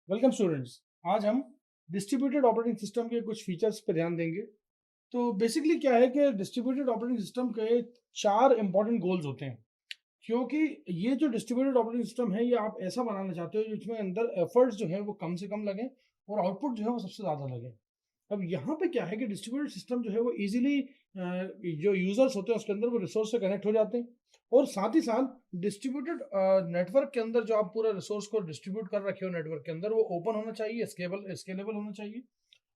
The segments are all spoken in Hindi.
Welcome students. आज हम डिस्ट्रीब्यूटेड ऑपरेटिंग सिस्टम के कुछ फीचर्स पे ध्यान देंगे। तो बेसिकली क्या है कि डिस्ट्रीब्यूटेड ऑपरेटिंग सिस्टम के चार इंपॉर्टेंट गोल्स होते हैं। क्योंकि ये जो डिस्ट्रीब्यूटेड ऑपरेटिंग सिस्टम है, ये आप ऐसा बनाना चाहते हो जिसमें अंदर एफर्ट्स जो है वो कम से कम लगे और आउटपुट जो है वो सबसे ज़्यादा लगे। अब यहाँ पे क्या है कि डिस्ट्रीब्यूटेड सिस्टम जो है वो इजीली जो यूजर्स होते हैं उसके अंदर वो रिसोर्स से कनेक्ट हो जाते हैं। और साथ ही साथ डिस्ट्रीब्यूटेड नेटवर्क के अंदर जो आप पूरा रिसोर्स को डिस्ट्रीब्यूट कर रखे हो नेटवर्क के अंदर, वो ओपन होना चाहिए, स्केलेबल होना चाहिए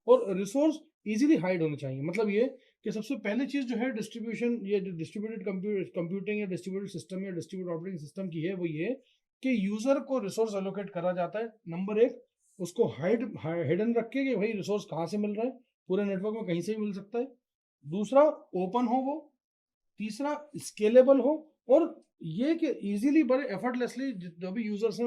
और रिसोर्स इजीली हाइड होने चाहिए। मतलब ये कि सबसे पहली चीज जो है डिस्ट्रीब्यूशन, ये जो डिस्ट्रीब्यूटेड कंप्यूटिंग या डिस्ट्रीब्यूटेड सिस्टम या डिस्ट्रीब्यूटेड ऑपरेटिंग सिस्टम की है, वो ये कि यूजर को रिसोर्स एलोकेट करा जाता है। नंबर एक, उसको हिडन रख के कि भाई रिसोर्स कहाँ से मिल रहा है, पूरे नेटवर्क में कहीं से भी मिल सकता है। दूसरा, ओपन हो वो। तीसरा, स्केलेबल हो। और ये कि इजीली बड़े एफर्टलेसली जो भी यूजर्स हैं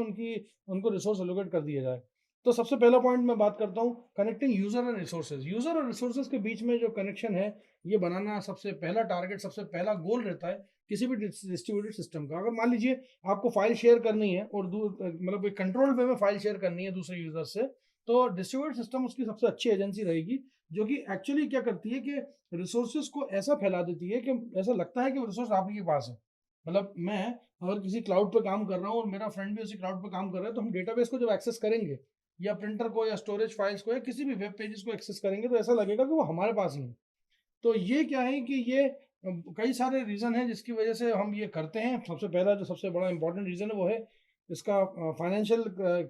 उनको रिसोर्स एलोकेट कर दिया जाए। तो सबसे पहला पॉइंट मैं बात करता हूँ connecting user and resources. User और रिसोर्सेज के बीच में जो कनेक्शन है, ये बनाना सबसे पहला टारगेट, सबसे पहला गोल रहता है किसी भी डिस्ट्रीब्यूटेड सिस्टम का। अगर मान लीजिए आपको फाइल शेयर करनी है और मतलब एक कंट्रोल वे में फाइल शेयर करनी है दूसरे यूजर से, तो डिस्ट्रीब्यूटेड सिस्टम उसकी सबसे अच्छी एजेंसी रहेगी, जो कि एक्चुअली क्या करती है कि रिसोर्सेज को ऐसा फैला देती है कि ऐसा लगता है कि वो रिसोर्स आप ही के पास है। मतलब मैं अगर किसी क्लाउड पे काम कर रहा हूँ और मेरा फ्रेंड भी उसी क्लाउड पे काम कर रहा है, तो हम डेटाबेस को जब एक्सेस करेंगे या प्रिंटर को या स्टोरेज फाइल्स को या किसी भी वेब पेजेस को एक्सेस करेंगे, तो ऐसा लगेगा कि वो हमारे पास ही है। तो ये क्या है कि ये कई सारे रीजन है जिसकी वजह से हम ये करते हैं। सबसे पहला जो सबसे बड़ा इंपॉर्टेंट रीजन है वो है इसका फाइनेंशियल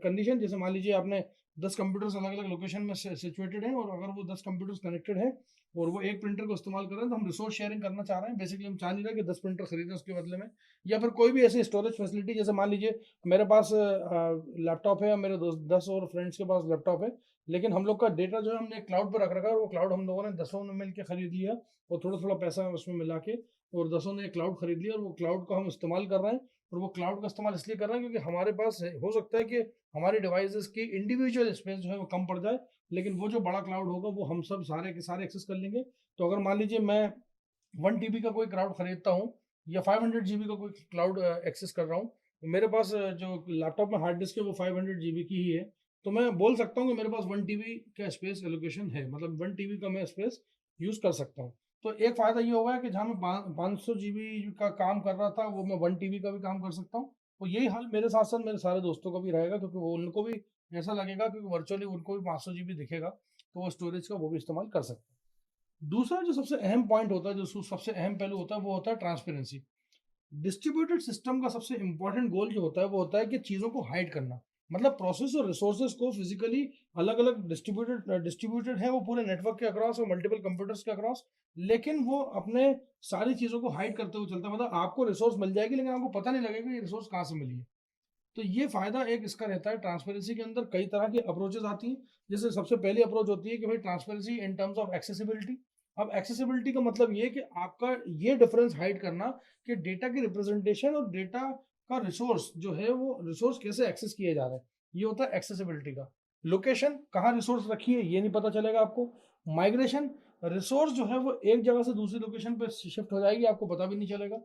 कंडीशन। जैसे मान लीजिए आपने 10 कंप्यूटर्स अलग अलग लोकेशन में सिचुएटेड हैं, और अगर वो 10 कंप्यूटर्स कनेक्टेड है और वो एक प्रिंटर को इस्तेमाल कर रहे हैं, तो हम रिसोर्स शेयरिंग करना चाह रहे हैं। बेसिकली हम चाह नहीं रहे कि 10 प्रिंटर खरीदें उसके बदले में, या फिर कोई भी ऐसी स्टोरेज फैसिलिटी। जैसे मान लीजिए मेरे पास लैपटॉप है और मेरे 10 और फ्रेंड्स के पास लैपटॉप है, लेकिन हम लोग का डेटा जो है हमने क्लाउड पर रख रखा है, और वो क्लाउड हम लोगों ने 10 ने मिल के खरीद लिया और थोड़ा थोड़ा पैसा उसमें मिला के, और 10 ने क्लाउड खरीद लिया और वो क्लाउड को हम इस्तेमाल कर रहे हैं। और वो क्लाउड का इस्तेमाल इसलिए कर रहे हैं क्योंकि हमारे पास हो सकता है कि हमारी डिवाइसेस की इंडिविजुअल स्पेस जो है वो कम पड़ जाए, लेकिन वो जो बड़ा क्लाउड होगा वो हम सब सारे के सारे एक्सेस कर लेंगे। तो अगर मान लीजिए मैं 1 TB का कोई क्लाउड खरीदता हूँ या 500 GB का कोई क्लाउड एक्सेस कर रहा हूँ, तो मेरे पास जो लैपटॉप में हार्ड डिस्क है वो 500 GB की ही है। तो मैं बोल सकता हूँ कि मेरे पास 1 TB का स्पेस एलोकेशन है, मतलब 1 TB का मैं स्पेस यूज कर सकता हूँ। तो एक फायदा ये होगा कि जहाँ मैं 500 GB का काम कर रहा था, वो मैं 1 TB का भी काम कर सकता हूँ। और यही हाल मेरे साथ साथ मेरे सारे दोस्तों का भी रहेगा, क्योंकि वो उनको भी ऐसा लगेगा, क्योंकि वर्चुअली उनको भी 500 GB दिखेगा, तो वो स्टोरेज का वो भी इस्तेमाल कर सकते हैं। दूसरा जो सबसे अहम पॉइंट होता है, जो सबसे अहम पहलू होता है, वो होता है ट्रांसपेरेंसी। डिस्ट्रीब्यूटेड सिस्टम का सबसे इंपॉर्टेंट गोल जो होता है वो होता है कि चीज़ों को हाइड करना। मतलब प्रोसेस और रिसोर्सेज को फिजिकली अलग अलग डिस्ट्रीब्यूटेड है वो पूरे नेटवर्क के अक्रॉस और मल्टीपल कंप्यूटर्स के अक्रॉस, लेकिन वो अपने सारी चीज़ों को हाइड करते हुए चलता है। मतलब आपको रिसोर्स मिल जाएगी लेकिन आपको पता नहीं लगेगा ये रिसोर्स कहाँ से मिली है। तो ये फायदा एक इसका रहता है। ट्रांसपेरेंसी के अंदर कई तरह की अप्रोचेज आती हैं। जैसे सबसे पहली अप्रोच होती है कि भाई transparency in terms of accessibility. अब एक्सेसिबिलिटी का मतलब ये कि आपका ये डिफरेंस हाइड करना कि डेटा की रिप्रेजेंटेशन और डेटा का रिसोर्स जो है वो रिसोर्स कैसे एक्सेस किए जा रहे हैं, ये होता है एक्सेसिबिलिटी का। लोकेशन, कहाँ रिसोर्स रखी है ये नहीं पता चलेगा आपको। माइग्रेशन, रिसोर्स जो है वो एक जगह से दूसरी लोकेशन पे शिफ्ट हो जाएगी, आपको पता भी नहीं चलेगा।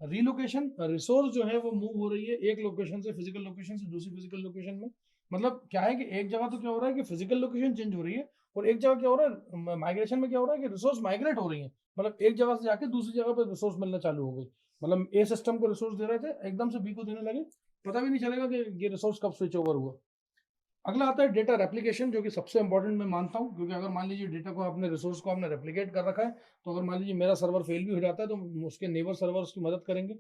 रीलोकेशन, रिसोर्स जो है वो मूव हो रही है एक लोकेशन से, फिजिकल लोकेशन से दूसरी फिजिकल लोकेशन में। मतलब क्या है कि एक जगह तो क्या हो रहा है कि फिजिकल लोकेशन चेंज हो रही है, और एक जगह क्या हो रहा है माइग्रेशन में, क्या हो रहा है कि रिसोर्स माइग्रेट हो रही है। मतलब एक जगह से जाके दूसरी जगह पर रिसोर्स मिलना चालू हो गई। मतलब ए सिस्टम को रिसोर्स दे रहे थे, एकदम से बी को देने लगे, पता भी नहीं चलेगा कि ये रिसोर्स कब स्विच ओवर हुआ। अगला आता है डेटा रेप्लिकेशन, जो कि सबसे इंपॉर्टेंट मैं मानता हूँ, क्योंकि अगर मान लीजिए डेटा को आपने रिसोर्स को आपने रेप्लिकेट कर रखा है, तो अगर मान लीजिए मेरा सर्वर फेल भी हो जाता है तो उसके नेबर सर्वर उसकी मदद करेंगे।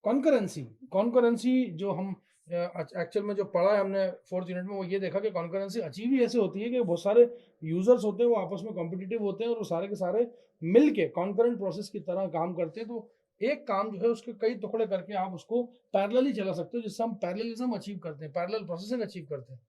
कॉन्करेंसी, कॉन्करेंसी जो हम एक्चुअल में जो पढ़ा है हमने 4th यूनिट में, वो ये देखा कि कॉन्करेंसी अचीव ही ऐसे होती है कि बहुत सारे यूजर्स होते हैं, वो आपस में कॉम्पिटिटिव होते हैं और वो सारे के सारे मिल के कॉन्करेंट प्रोसेस की तरह काम करते हैं। तो एक काम जो है उसके कई टुकड़े करके आप उसको पैरेलली चला सकते हो, जिससे हम पैरेललिज्म अचीव करते हैं, पैरेलल प्रोसेसिंग अचीव करते हैं।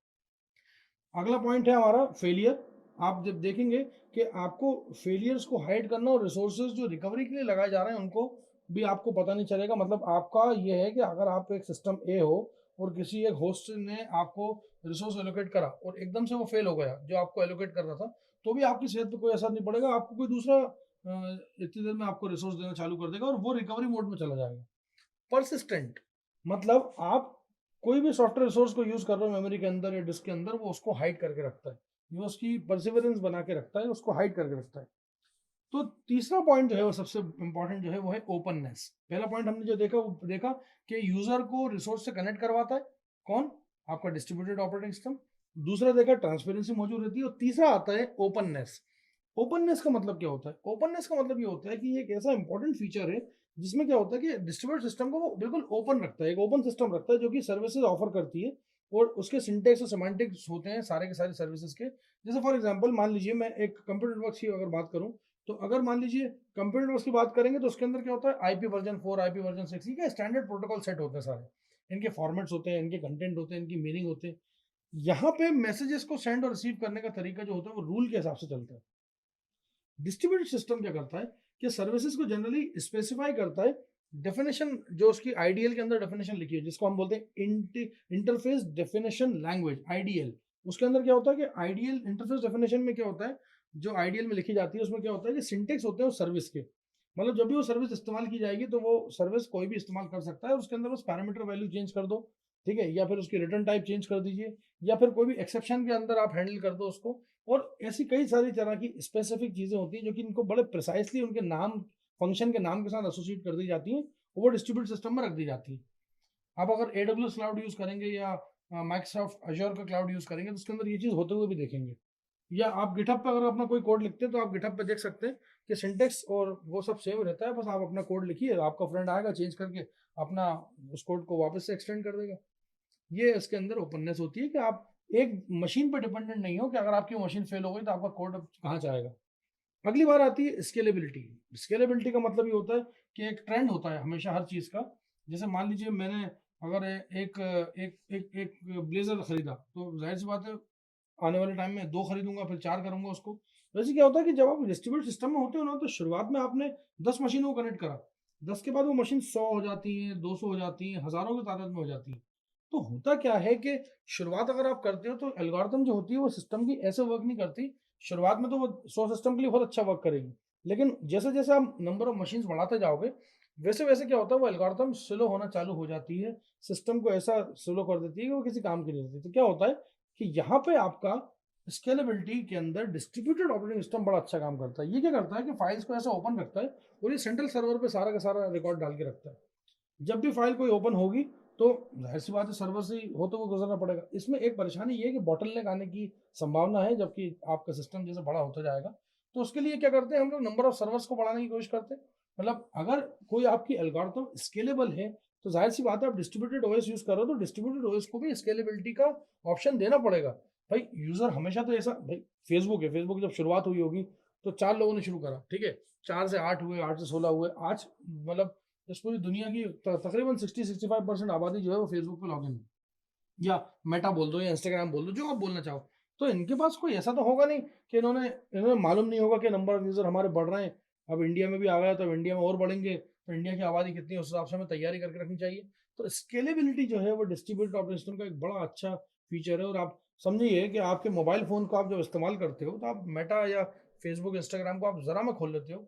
अगला पॉइंट है हमारा फेलियर। आप जब देखेंगे कि आपको फेलियर्स को हाइड करना और रिसोर्सेज जो रिकवरी के लिए लगाए जा रहे हैं उनको भी आपको पता नहीं चलेगा। मतलब आपका ये है कि अगर आप एक सिस्टम ए हो और किसी एक होस्ट ने आपको रिसोर्स एलोकेट करा और एकदम से वो फेल हो गया जो आपको एलोकेट कर रहा था, तो भी आपकी सेहत पे कोई असर नहीं पड़ेगा। आपको कोई दूसरा इतनी देर में आपको रिसोर्स देना चालू कर देगा और वो रिकवरी मोड में चला जाएगा। परसिस्टेंट, मतलब आप कोई भी सॉफ्टवेयर रिसोर्स को यूज कर रहा है मेमोरी के अंदर या डिस्क के अंदर, वो उसको हाइड करके रखता है, ये उसकी परसिवरेंस बना के रखता है, उसको हाइड करके रखता है। तो तीसरा पॉइंट जो है वो सबसे इंपॉर्टेंट जो है वो है ओपननेस। पहला पॉइंट हमने जो देखा वो देखा कि यूजर को रिसोर्स से कनेक्ट करवाता है कौन, आपका डिस्ट्रीब्यूटेड ऑपरेटिंग सिस्टम। दूसरा देखा ट्रांसपेरेंसी मौजूद रहती है, और तीसरा आता है ओपननेस। ओपननेस का मतलब क्या होता है? ओपननेस का मतलब ये होता है कि ये एक ऐसा इंपॉर्टेंट फीचर है जिसमें क्या होता है कि डिस्ट्रीब्यूटेड सिस्टम को वो बिल्कुल ओपन रखता है, एक ओपन सिस्टम रखता है जो कि सर्विसेज ऑफर करती है, और उसके सिंटेक्स और सेमांटिक्स होते हैं सारे के सारे सर्विसेज के। जैसे फॉर एग्जांपल मान लीजिए मैं एक कंप्यूटर नेटवर्क की अगर बात करूं, तो अगर मान लीजिए कंप्यूटर नेटवर्क की बात करेंगे तो उसके अंदर क्या होता है, आईपी वर्जन 4, आईपी वर्जन 6 का स्टैंडर्ड प्रोटोकॉल सेट होते हैं सारे, इनके फॉर्मेट्स होते हैं, इनके कंटेंट होते हैं, इनकी मीनिंग होते हैं। यहाँ पे मैसेजेस को सेंड और रिसीव करने का तरीका जो होता है वो रूल के हिसाब से चलता है। डिस्ट्रीब्यूटेड सिस्टम क्या करता है कि सर्विसेज को जनरली स्पेसिफाई करता है, डेफिनेशन जो उसकी आईडीएल के अंदर डेफिनेशन लिखी है जिसको हम बोलते हैं इंटरफेस डेफिनेशन लैंग्वेज, आईडीएल। उसके अंदर क्या होता है कि आईडीएल इंटरफेस डेफिनेशन में क्या होता है, जो आईडीएल में लिखी जाती है उसमें क्या होता है कि सिंटेक्स होते हैं उस सर्विस के, मतलब जब भी वो सर्विस इस्तेमाल की जाएगी तो वो सर्विस कोई भी इस्तेमाल कर सकता है, उसके अंदर बस पैरामीटर वैल्यू चेंज कर दो, ठीक है, या फिर उसकी रिटर्न टाइप चेंज कर दीजिए, या फिर कोई भी एक्सेप्शन के अंदर आप हैंडल कर दो उसको। और ऐसी कई सारी तरह की स्पेसिफिक चीजें होती हैं जो कि इनको बड़े प्रिसाइसली उनके नाम, फंक्शन के नाम के साथ एसोसिएट कर दी जाती हैं, वो डिस्ट्रीब्यूटेड सिस्टम में रख दी जाती है। आप अगर AWS क्लाउड यूज करेंगे या माइक्रोसॉफ्ट अजोर का क्लाउड यूज करेंगे तो उसके अंदर ये चीज होते हुए भी देखेंगे। या आप गिटहब पे अगर अपना कोई कोड लिखते हैं तो आप गिटहब पे देख सकते हैं कि सिंटेक्स और वो सब सेम रहता है, बस आप अपना कोड लिखिए, आपका फ्रेंड आएगा चेंज करके अपना उस कोड को वापस से एक्सटेंड कर देगा। ये इसके अंदर ओपननेस होती है कि आप एक मशीन पर डिपेंडेंट नहीं हो कि अगर आपकी मशीन फेल हो गई तो आपका कोड कहाँ जाएगा। अगली बार आती है स्केलेबिलिटी। स्केलेबिलिटी का मतलब ये होता है कि एक ट्रेंड होता है हमेशा हर चीज़ का। जैसे मान लीजिए मैंने अगर एक एक एक एक ब्लेजर खरीदा तो जाहिर सी बात है आने वाले टाइम में 2 खरीदूंगा, फिर 4 करूंगा उसको। वैसे क्या होता है कि जब आप डिस्ट्रीब्यूटेड सिस्टम में होते हो ना तो शुरुआत में आपने 10 मशीनों को कनेक्ट करा, 10 के बाद वो मशीन 100 हो जाती है, 200 हो जाती है, हज़ारों की तादाद में हो जाती है। तो होता क्या है कि शुरुआत अगर आप करते हो तो एल्गोरिथम जो होती है वो सिस्टम की ऐसे वर्क नहीं करती। शुरुआत में तो वो 100 सिस्टम के लिए बहुत अच्छा वर्क करेगी, लेकिन जैसे-जैसे आप नंबर ऑफ मशीन्स बढ़ाते जाओगे, वैसे-वैसे क्या होता है वो एल्गोरिथम स्लो होना चालू हो जाती है, सिस्टम को ऐसा स्लो कर देती है कि वो किसी काम की नहीं रहती। तो क्या होता है कि यहाँ पे आपका स्केलेबिलिटी के अंदर डिस्ट्रीब्यूटेड ऑपरेटिंग सिस्टम बड़ा अच्छा काम करता है। ये क्या करता है कि फाइल्स को ऐसा ओपन रखता है और ये सेंट्रल सर्वर पे सारा का सारा रिकॉर्ड डाल के रखता है। जब भी फाइल कोई ओपन होगी तो जाहिर सी बात है सर्वर से ही होते हुए गुजरना पड़ेगा। इसमें एक परेशानी ये है कि बॉटलनेक आने की संभावना है, जबकि आपका सिस्टम जैसे बड़ा होता जाएगा तो उसके लिए क्या करते हैं हम लोग, नंबर ऑफ सर्वर्स को बढ़ाने की कोशिश करते हैं। मतलब अगर कोई आपकी एल्गोरिथम स्केलेबल है तो जाहिर सी बात है आप डिस्ट्रीब्यूटेड ओएस यूज कर रहे हो तो डिस्ट्रीब्यूटेड ओएस को भी स्केलेबिलिटी का ऑप्शन देना पड़ेगा। भाई यूजर हमेशा तो ऐसा, भाई फेसबुक है, फेसबुक जब शुरुआत हुई होगी तो 4 लोगों ने शुरू करा, ठीक है, 4 से 8 हुए, 8 से 16 हुए, आज मतलब इस पूरी दुनिया की तकरीबन 60-65% आबादी जो है वो फेसबुक पे लॉगिन है, या मेटा बोल दो या इंस्टाग्राम बोल दो, जो आप बोलना चाहो। तो इनके पास कोई ऐसा तो होगा नहीं कि इन्होंने इन्हें मालूम नहीं होगा कि नंबर ऑफ यूजर हमारे बढ़ रहे हैं, अब इंडिया में भी आ गया तो अब इंडिया में और बढ़ेंगे, तो इंडिया की आबादी कितनी है उस हिसाब से हमें तैयारी करके रखनी चाहिए। तो स्केलेबिलिटी जो है वो डिस्ट्रीब्यूटेड ऑपरेटिंग सिस्टम का एक बड़ा अच्छा फीचर है। और आप समझिए कि आपके मोबाइल फ़ोन को आप जब इस्तेमाल करते हो तो आप मेटा या फेसबुक इंस्टाग्राम को आप ज़रा में खोल लेते हो,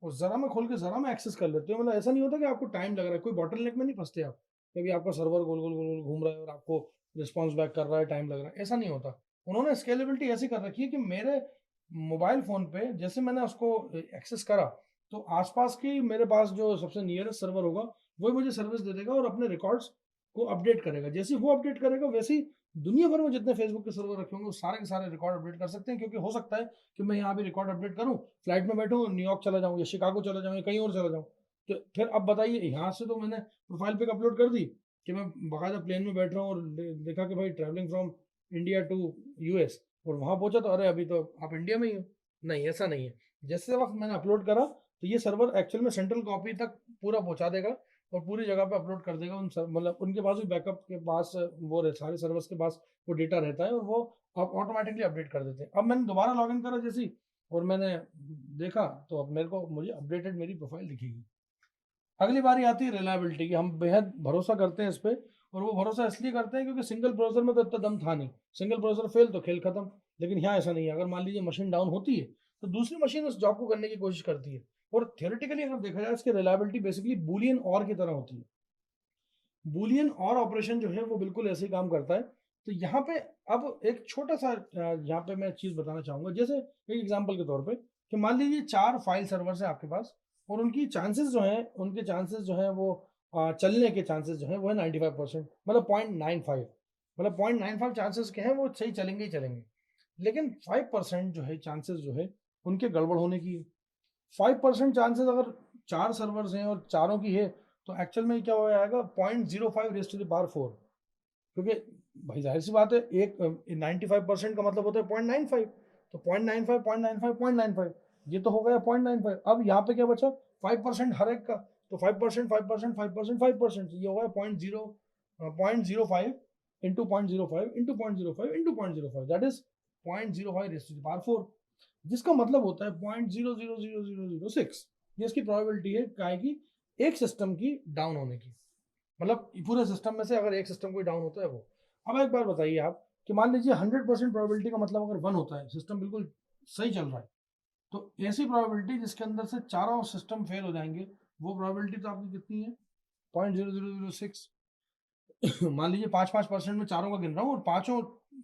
और ज़रा में खोल के ज़रा में एक्सेस कर लेते हो। मतलब ऐसा नहीं होता कि आपको टाइम लग रहा है, कोई बॉटलनेक में नहीं फंसते आप, कभी आपका सर्वर गोल गोल गोल गोल घूम रहा है और आपको रिस्पॉन्स बैक कर रहा है, टाइम लग रहा है, ऐसा नहीं होता। उन्होंने स्केलेबिलिटी ऐसी कर रखी है कि मेरे मोबाइल फ़ोन पे जैसे मैंने उसको एक्सेस करा तो आसपास की मेरे पास जो सबसे नियरेस्ट सर्वर होगा वही मुझे सर्विस दे देगा और अपने रिकॉर्ड्स को अपडेट करेगा। जैसे ही वो अपडेट करेगा वैसे ही दुनिया भर में जितने फेसबुक के सर्वर रखे होंगे वो सारे के सारे रिकॉर्ड अपडेट कर सकते हैं, क्योंकि हो सकता है कि मैं यहाँ भी रिकॉर्ड अपडेट करूँ, फ्लाइट में बैठूँ, न्यूयॉर्क चला जाऊँ या शिकागो चला जाऊँ या कहीं और चला जाऊँ। तो फिर अब बताइए, यहाँ से तो मैंने प्रोफाइल पिक अपलोड कर दी कि मैं बाकायदा प्लेन में बैठ रहा हूँ और देखा कि भाई travelling from India to US, और वहाँ पहुंचा तो अरे अभी तो आप इंडिया में ही हो। नहीं, ऐसा नहीं है। जैसे वक्त मैंने अपलोड करा तो ये सर्वर एक्चुअल में सेंट्रल कॉपी तक पूरा पहुंचा देगा और पूरी जगह पे अपलोड कर देगा। मतलब उनके पास भी बैकअप के पास वो सारे सर्वर्स के पास वो डेटा रहता है और वो आप ऑटोमेटिकली अपडेट कर देते हैं। अब मैंने दोबारा लॉगिन करा जैसी और मैंने देखा तो अब मुझे अपडेटेड मेरी प्रोफाइल दिखेगी। अगली बारी आती है रिलायबिलिटी की। हम बेहद भरोसा करते हैं इस पे, और वो भरोसा इसलिए करते हैं क्योंकि सिंगल प्रोसेसर में तो इतना दम था नहीं, सिंगल प्रोसेसर फेल तो खेल खत्म। लेकिन यहाँ ऐसा नहीं है, अगर मान लीजिए मशीन डाउन होती है तो दूसरी मशीन उस जॉब को करने की कोशिश करती है। और थियोरेटिकली अगर देखा जाए इसकी रिलायबिलिटी बेसिकली बूलियन और की तरह होती है। बूलियन और ऑपरेशन जो है वो बिल्कुल ऐसे ही काम करता है। तो यहाँ पे अब एक छोटा सा यहाँ पे मैं चीज़ बताना चाहूँगा, जैसे एक एग्जांपल के तौर पे कि मान लीजिए 4 फाइल सर्वर्स हैं आपके पास और उनकी चांसेस जो हैं, उनके चांसेस जो हैं वो चलने के चांसेस जो हैं वो है 95%, मतलब 0.95, मतलब 0.95 चांसेस के हैं वो सही चलेंगे ही चलेंगे। लेकिन 5% जो है चांसेस जो है उनके गड़बड़ होने की है। 5% चांसेस अगर 4 सर्वर्स हैं और चारों की है तो एक्चुअल में क्या हो जाएगा 0.05 रेज़ टू द पावर 4, क्योंकि भाई ज़ाहिर सी बात है एक 95% का मतलब होता है 0.95, तो 0.95 0.95 0.95 ये तो हो गया 0.95। अब यहाँ पे क्या बचा 5% हर एक का, तो 5% 5% 5% 5% ये हो गया 0.05 into 0.05 into 0.05 into 0.05, that is 0.05 raise to the power 4, जिसका मतलब होता है 0.000006। ये इसकी प्रोबेबिलिटी है काय की एक सिस्टम की डाउन होने की, मतलब पूरे सिस्टम में से अगर एक सिस्टम कोई डाउन होता है वो। अब एक बार बताइए आप कि मान लीजिए 100% प्रोबेबिलिटी का मतलब अगर 1 होता है, सिस्टम बिल्कुल सही चल रहा है, तो ऐसी प्रोबेबिलिटी जिसके अंदर से चारों सिस्टम फेल हो जाएंगे, वो प्रोबेबिलिटी तो आपकी कितनी है 0.0006। मान लीजिए 5-5% में चारों का गिन रहा हूँ और पांचों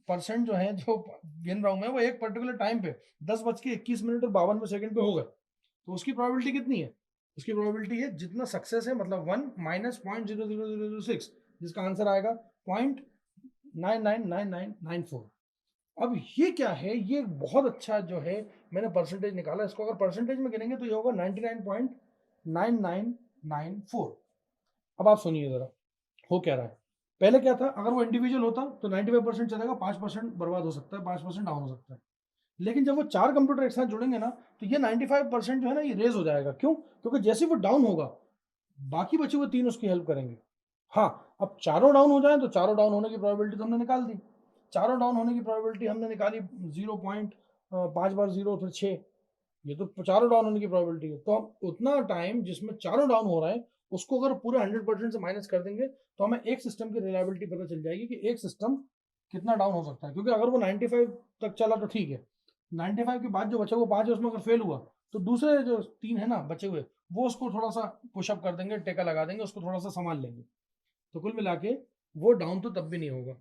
परसेंट जो है जो गिन रहा हूँ मैं वो एक पर्टिकुलर टाइम पे 10:21 और 52 सेकंड पे होगा, तो उसकी प्रोबेबिलिटी कितनी है? उसकी प्रोबेबिलिटी है जितना सक्सेस है मतलब 1 माइनस 0.0006, जिसका आंसर आएगा 0.999994। अब ये क्या है, ये बहुत अच्छा जो है मैंने परसेंटेज निकाला, इसको अगर परसेंटेज में गिनेंगे तो ये होगा 99.9994। अब आप सुनिए जरा हो क्या रहा है। पहले क्या था, अगर वो इंडिविजुअल होता तो 95% चलेगा, 5% बर्बाद हो सकता है, 5% डाउन हो सकता है। लेकिन जब वो 4 कंप्यूटर एक साथ जुड़ेंगे ना तो ये 95% जो है ना ये रेज हो जाएगा। क्यों? क्योंकि जैसे वो डाउन होगा बाकी बचे हुए 3 उसकी हेल्प करेंगे। हाँ, अब चारों डाउन हो जाएं तो चारों डाउन होने की प्रोबेबिलिटी तो हमने निकाल दी। चारों डाउन होने की प्रोबेबिलिटी हमने निकाली 0.5 बार 0 फिर 6, ये तो चारों डाउन होने की प्रोबेबिलिटी है। तो हम उतना टाइम जिसमें चारों डाउन हो रहे हैं उसको अगर पूरे 100% से माइनस कर देंगे तो हमें एक सिस्टम की रिलायबिलिटी पता चल जाएगी कि एक सिस्टम कितना डाउन हो सकता है। क्योंकि अगर वो 95 तक चला तो ठीक है, 95 के बाद जो बचा हुआ 5 है उसमें अगर फेल हुआ तो दूसरे जो 3 है ना बचे हुए वो उसको थोड़ा सा पुशअप कर देंगे, टेका लगा देंगे, उसको थोड़ा सा संभाल लेंगे। तो कुल मिला के वो डाउन तो तब भी नहीं होगा।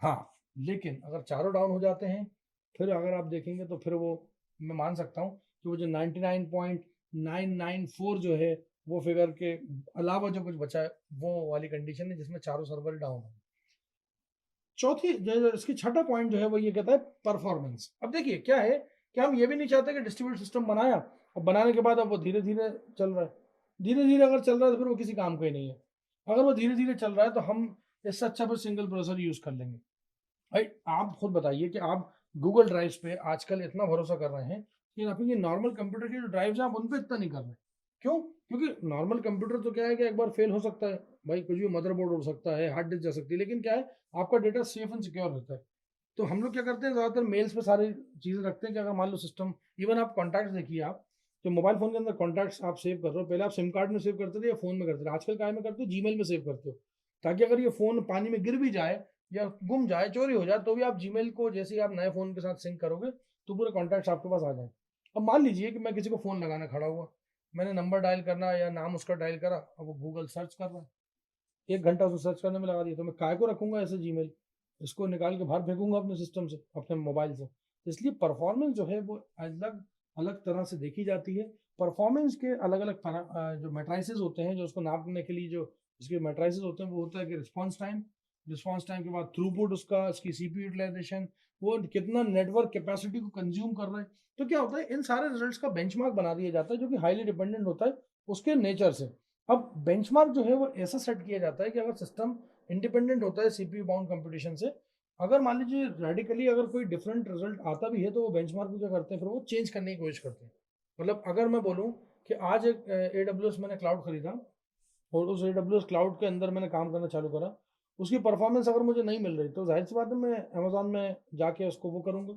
हाँ, लेकिन अगर चारों डाउन हो जाते हैं फिर अगर आप देखेंगे तो फिर वो मैं मान सकता हूँ कि वो जो 99.994 जो है वो फिगर के अलावा जो कुछ बचा है वो वाली कंडीशन है जिसमें चारों सर्वर डाउन है। चौथी इसकी छठा पॉइंट जो है वो ये कहता है परफॉर्मेंस। अब देखिए क्या है कि हम ये भी नहीं चाहते कि डिस्ट्रीब्यूटेड सिस्टम बनाया और बनाने के बाद अब वो धीरे धीरे चल रहा है। धीरे धीरे अगर चल रहा है तो फिर वो किसी काम का ही नहीं है। अगर वो धीरे धीरे चल रहा है तो हम इससे अच्छा फिर सिंगल प्रोसेसर यूज कर लेंगे। भाई आप खुद बताइए कि आप गूगल ड्राइव्स पे आजकल इतना भरोसा कर रहे हैं कि आप ये नॉर्मल कंप्यूटर के जो ड्राइव्स हैं आप उन पे इतना नहीं कर रहे। क्यों? क्योंकि नॉर्मल कंप्यूटर तो क्या है कि एक बार फेल हो सकता है, भाई कुछ भी मदरबोर्ड उड़ सकता है, हार्ड डिस्क जा सकती है, लेकिन क्या है आपका डेटा सेफ एंड सिक्योर रहता है। तो हम लोग क्या करते हैं ज़्यादातर मेल्स पे सारी चीज़ें रखते हैं कि अगर मान लो सिस्टम, इवन आप कॉन्टैक्ट्स देखिए, आप जो मोबाइल फ़ोन के अंदर कॉन्टैक्ट्स आप सेव कर रहे हो, पहले आप सिम कार्ड में सेव करते थे या फ़ोन में करते थे, आजकल क्या में करते हो जीमेल में सेव करते हो, ताकि अगर ये फ़ोन पानी में गिर भी जाए या गुम जाए, चोरी हो जाए, तो भी आप जीमेल को जैसे ही आप नए फ़ोन के साथ सिंक करोगे तो पूरे कॉन्टैक्ट्स आपके पास आ जाए। अब मान लीजिए कि मैं किसी को फ़ोन लगाना खड़ा हुआ, मैंने नंबर डायल करना या नाम उसका डायल करा, अब वो गूगल सर्च कर रहा है, 1 घंटा उसको सर्च करने में लगा दिया, तो मैं काय को रखूँगा ऐसे जीमेल? इसको निकाल के बाहर फेंकूँगा अपने सिस्टम से, अपने मोबाइल से। तो इसलिए परफ़ॉर्मेंस जो है वो अलग-अलग तरह से देखी जाती है। परफ़ॉर्मेंस के अलग-अलग जो मैट्रिसेस होते हैं, जो उसको नापने के लिए जो उसके मैट्रिसेस होते हैं, वो होता है कि रिस्पॉन्स टाइम के बाद थ्रूपुट उसका, उसकी सीपीयू यूटिलाइज़ेशन, वो कितना नेटवर्क कैपेसिटी को कंज़्यूम कर रहा है। तो क्या होता है इन सारे रिज़ल्ट्स का बेंचमार्क बना दिया जाता है जो कि हाइली डिपेंडेंट होता है उसके नेचर से। अब बेंचमार्क जो है वो ऐसा सेट किया जाता है कि अगर सिस्टम इंडिपेंडेंट होता है सीपीयू बाउंड कंपटीशन से, अगर मान लीजिए रेडिकली अगर कोई डिफरेंट रिजल्ट आता भी है तो वो बेंचमार्क को क्या करते हैं फिर वो चेंज करने की कोशिश करते हैं। मतलब अगर मैं बोलूँ कि आज एक AWS मैंने क्लाउड खरीदा और उस AWS क्लाउड के अंदर मैंने काम करना चालू करा, उसकी परफॉर्मेंस अगर मुझे नहीं मिल रही तो जाहिर सी बात है मैं अमेजोन में जाके उसको वो करूँगा,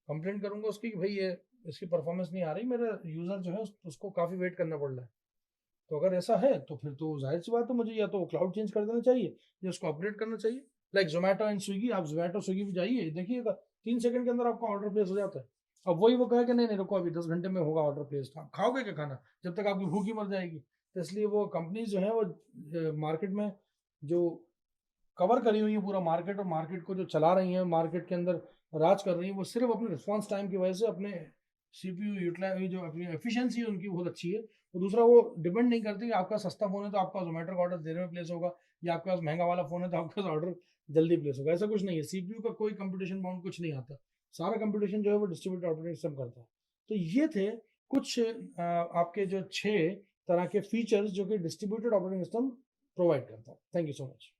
कंप्लेंट करूँगा उसकी कि भाई ये इसकी परफॉर्मेंस नहीं आ रही, मेरा यूज़र जो है उसको काफ़ी वेट करना पड़ रहा है। तो अगर ऐसा है तो फिर तो जाहिर सी बात है मुझे या तो क्लाउड चेंज कर देना चाहिए या उसको अपग्रेड करना चाहिए। लाइक जोमेटो एंड स्विगी, आप जोमेटो स्विगी भी जाइए देखिएगा 3 सेकंड के अंदर आपका ऑर्डर प्लेस हो जाता है। अब वही वो कहे कि नहीं नहीं रुको अभी 10 घंटे में होगा ऑर्डर प्लेस, आप खाओगे क्या खाना जब तक आपकी भूख ही मर जाएगी। तो इसलिए वो कंपनीज जो है वो मार्केट में जो कवर करी हुई है पूरा मार्केट, और मार्केट को जो चला रही हैं, मार्केट के अंदर राज कर रही हैं, वो सिर्फ अपने रिस्पॉन्स टाइम की वजह से, अपने सीपीयू यूटिलाइज, जो अपनी एफिशिएंसी है उनकी बहुत अच्छी है। और दूसरा, वो डिपेंड नहीं करती कि आपका सस्ता फ़ोन है तो आपका जोमेटो का ऑर्डर देर में प्लेस होगा, या आपके पास महंगा वाला फ़ोन है तो आपका ऑर्डर जल्दी प्लेस होगा। ऐसा कुछ नहीं है, सीपीयू का कोई कंप्यूटेशन बाउंड कुछ नहीं आता, सारा कंप्यूटेशन जो है वो डिस्ट्रीब्यूटेड ऑपरेटिंग सिस्टम करता है। तो ये थे कुछ आपके जो 6 तरह के फीचर्स जो कि डिस्ट्रीब्यूटेड ऑपरेटिंग सिस्टम प्रोवाइड करता है। Thank you so much.